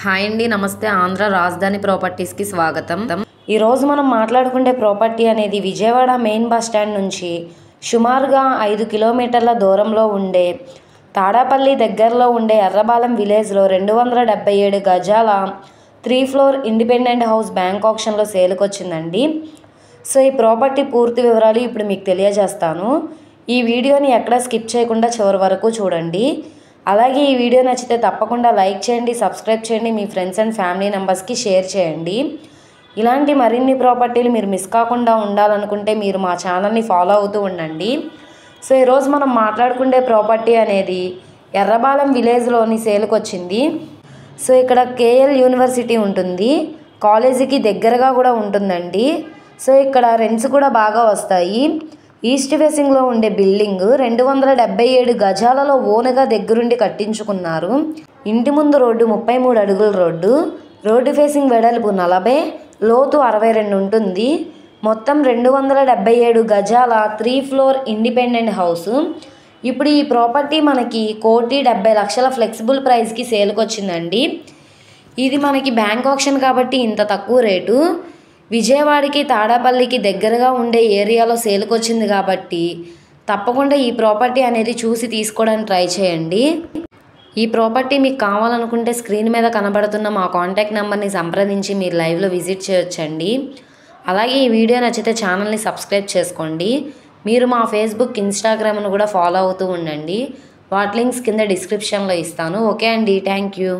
Hi అండి, నమస్తే. ఆంధ్ర రాజధాని ప్రాపర్టీస్కి స్వాగతం. ఈరోజు మనం మాట్లాడుకునే ప్రాపర్టీ అనేది విజయవాడ మెయిన్ బస్ స్టాండ్ నుంచి సుమారుగా 5 కిలోమీటర్ల దూరంలో ఉండే తాడాపల్లి దగ్గరలో ఉండే ఎర్రబాలెం విలేజ్లో 277 గజాల 3 ఫ్లోర్ ఇండిపెండెంట్ హౌస్ బ్యాంక్ ఆప్షన్లో సేల్కి వచ్చిందండి. సో ఈ ప్రాపర్టీ పూర్తి వివరాలు ఇప్పుడు మీకు తెలియజేస్తాను. ఈ వీడియోని ఎక్కడ స్కిప్ చేయకుండా చివరి వరకు చూడండి. అలాగే ఈ వీడియో నచ్చితే తప్పకుండా లైక్ చేయండి, సబ్స్క్రైబ్ చేయండి, మీ ఫ్రెండ్స్ అండ్ ఫ్యామిలీ మెంబర్స్కి షేర్ చేయండి. ఇలాంటి మరిన్ని ప్రాపర్టీలు మీరు మిస్ కాకుండా ఉండాలనుకుంటే మీరు మా ఛానల్ని ఫాలో అవుతూ ఉండండి. సో ఈరోజు మనం మాట్లాడుకునే ప్రాపర్టీ అనేది ఎర్రబాలెం విలేజ్లోని సేల్కి వచ్చింది. సో ఇక్కడ కేఎల్ యూనివర్సిటీ ఉంటుంది, కాలేజీకి దగ్గరగా కూడా ఉంటుందండి. సో ఇక్కడ రెంట్స్ కూడా బాగా వస్తాయి. ఈస్ట్ ఫేసింగ్లో ఉండే బిల్డింగ్ 277 గజాలలో ఓనగా దగ్గరుండి కట్టించుకున్నారు. ఇంటి ముందు రోడ్డు 33 అడుగుల రోడ్డు ఫేసింగ్ వెడల్పు 40, లోతు 62 ఉంటుంది. మొత్తం 277 గజాల 3 ఫ్లోర్ ఇండిపెండెంట్ హౌస్. ఇప్పుడు ఈ ప్రాపర్టీ మనకి 1,70,00,000 ఫ్లెక్సిబుల్ ప్రైస్కి సేల్కి వచ్చిందండి. ఇది మనకి బ్యాంక్ ఆప్షన్ కాబట్టి ఇంత తక్కువ రేటు. విజయవాడకి తాడాపల్లికి దగ్గరగా ఉండే ఏరియాలో సేల్కి వచ్చింది కాబట్టి తప్పకుండా ఈ ప్రాపర్టీ అనేది చూసి తీసుకోవడానికి ట్రై చేయండి. ఈ ప్రాపర్టీ మీకు కావాలనుకుంటే స్క్రీన్ మీద కనబడుతున్న మా కాంటాక్ట్ నెంబర్ని సంప్రదించి మీరు లైవ్లో విజిట్ చేయొచ్చండి. అలాగే ఈ వీడియో నచ్చితే ఛానల్ని సబ్స్క్రైబ్ చేసుకోండి. మీరు మా ఫేస్బుక్, ఇన్స్టాగ్రామ్ను కూడా ఫాలో అవుతూ ఉండండి. వాటి లింక్స్ కింద డిస్క్రిప్షన్లో ఇస్తాను. ఓకే అండి, థ్యాంక్ యూ.